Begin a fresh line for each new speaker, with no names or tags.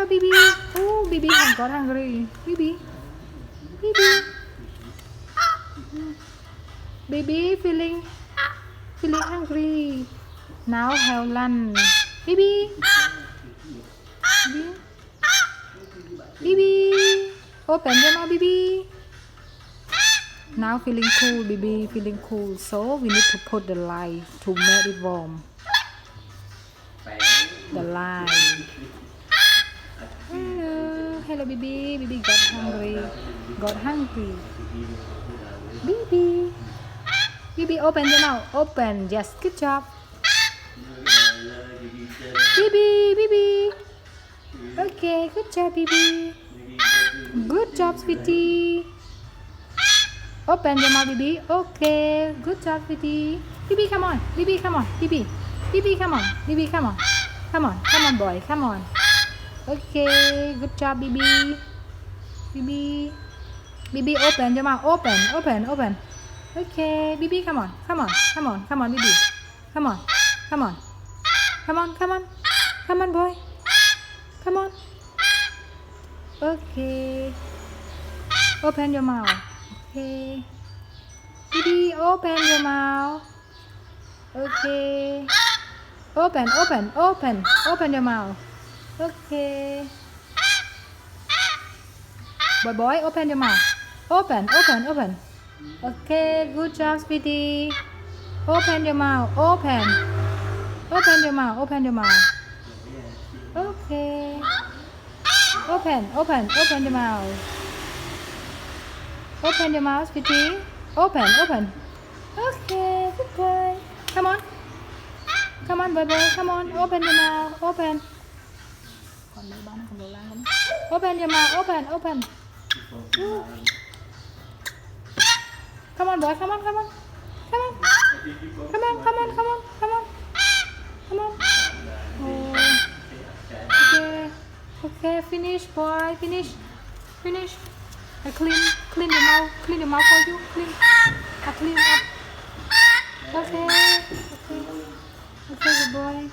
Bibi. Oh, Bibi has got hungry. Bibi. Bibi. Bibi feeling hungry. Now have lunch. Bibi. Bibi. Bibi. Open your mouth, Bibi. Now feeling cool, Bibi. Feeling cool. So we need to put the light to make it warm. The light. Hello, Bibi. Bibi got hungry. Bibi. Bibi, open your mouth. Open. Yes, good job. Bibi. Okay, good job, Bibi. Good job, sweetie. Open your mouth, Bibi. Okay, good job, sweetie. Bibi, come on. Bibi, come on. Bibi, come on. Bibi, come on. Come on, boy. Come on. Okay, good job, Bibi. Bibi, open your mouth. Open. Okay, Bibi, come on, Bibi. Come on, boy. Come on. Okay. Open your mouth. Okay. Bibi, open your mouth. Okay. Open your mouth. Okay. Boy, open your mouth. Open. Okay, good job, sweetie. Open your mouth. Open your mouth. Okay. Open your mouth. Open your mouth, sweetie. Open. Okay, good boy. Come on, boy. Come on, open your mouth. Open. Open your mouth. Open. Come on, boy. Come on. Oh. Okay, finish, boy. Finish. I clean your mouth for you. I clean up. Okay, good boy.